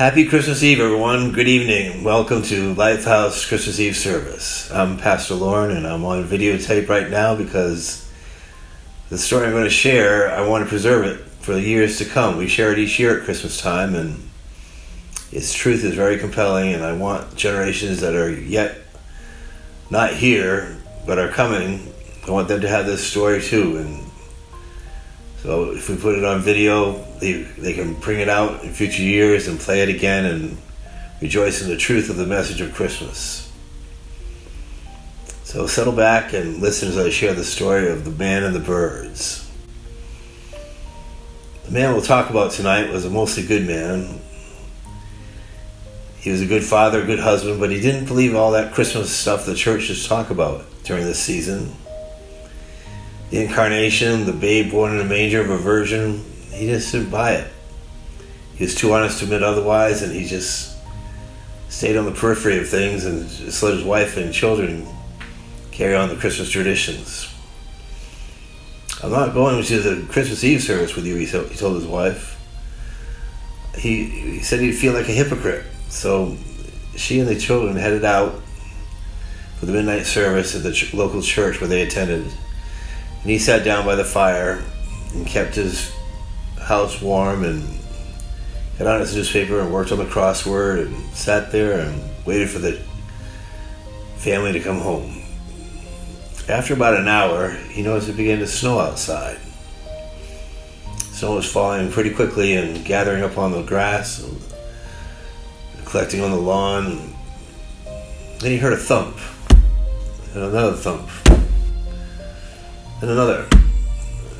Happy Christmas Eve, everyone. Good evening. Welcome to LifeHouse Christmas Eve service. I'm Pastor Loren, and I'm on videotape right now because the story I'm going to share, I want to preserve it for the years to come. We share it each year at Christmas time, and its truth is very compelling, and I want generations that are yet not here, but are coming, I want them to have this story too. And so if we put it on video, they can bring it out in future years and play it again and rejoice in the truth of the message of Christmas. So settle back and listen as I share the story of the man and the birds. The man we'll talk about tonight was a mostly good man. He was a good father, a good husband, but he didn't believe all that Christmas stuff the churches talk about during this season. The incarnation, the babe born in a manger of a virgin, he just didn't buy it. He was too honest to admit otherwise, and he just stayed on the periphery of things and just let his wife and children carry on the Christmas traditions. I'm not going to the Christmas Eve service with you, he told his wife. He said he'd feel like a hypocrite. So she and the children headed out for the midnight service at the local church where they attended. And he sat down by the fire and kept his house warm and got on his newspaper and worked on the crossword and sat there and waited for the family to come home. After about an hour, he noticed it began to snow outside. Snow was falling pretty quickly and gathering up on the grass and collecting on the lawn. Then he heard a thump and another thump and another,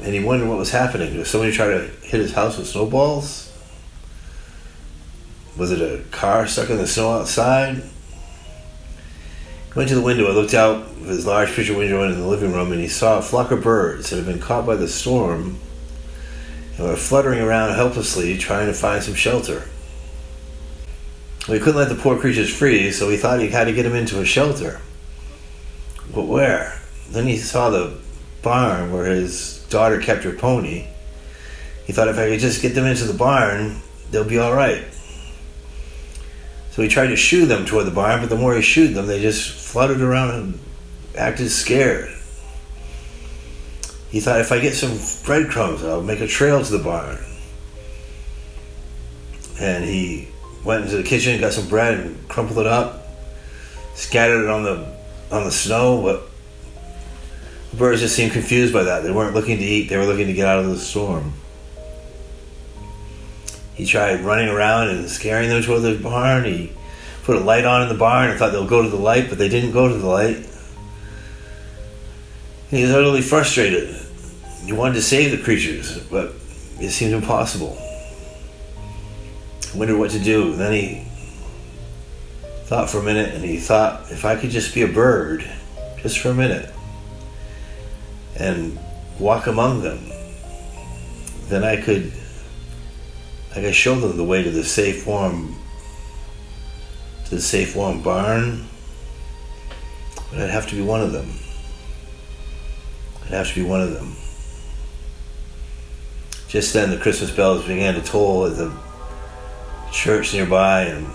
and he wondered what was happening. Did somebody try to hit his house with snowballs? Was it a car stuck in the snow outside? He went to the window and looked out of his large picture window in the living room, and he saw a flock of birds that had been caught by the storm and were fluttering around helplessly trying to find some shelter. Well, he couldn't let the poor creatures freeze, so he thought he had to get them into a shelter. But where? Then he saw the barn where his daughter kept her pony. He thought if I could just get them into the barn, they'll be all right. So he tried to shoo them toward the barn, but the more he shooed them, they just fluttered around and acted scared. He thought if I get some breadcrumbs, I'll make a trail to the barn. And he went into the kitchen, got some bread and crumpled it up, scattered it on the snow, but the birds just seemed confused by that. They weren't looking to eat, they were looking to get out of the storm. He tried running around and scaring them toward the barn. He put a light on in the barn and thought they'll go to the light, but they didn't go to the light. And he was utterly frustrated. He wanted to save the creatures, but it seemed impossible. He wondered what to do. Then he thought for a minute, and he thought, if I could just be a bird, just for a minute, and walk among them, then I could show them the way to the safe, warm barn. But I'd have to be one of them. Just then the Christmas bells began to toll at the church nearby, and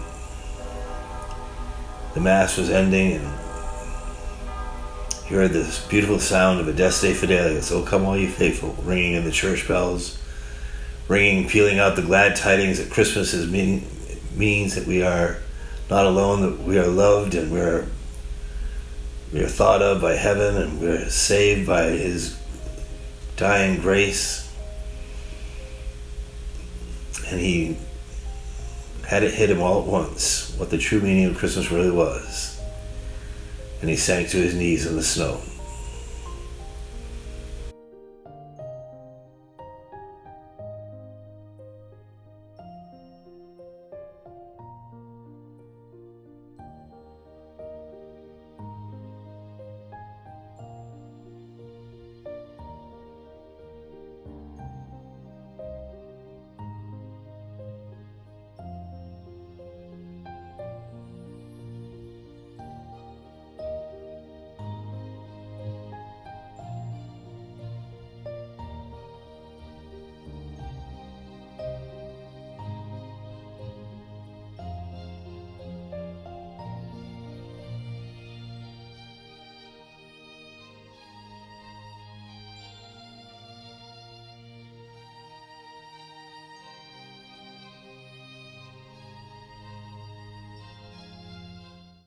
the Mass was ending, and you heard this beautiful sound of a Adeste Fidelis, "O come all ye faithful," ringing in the church bells, pealing out the glad tidings that Christmas means that we are not alone, that we are loved, and we are thought of by heaven, and we are saved by his dying grace. And he had it hit him all at once what the true meaning of Christmas really was. And he sank to his knees in the snow.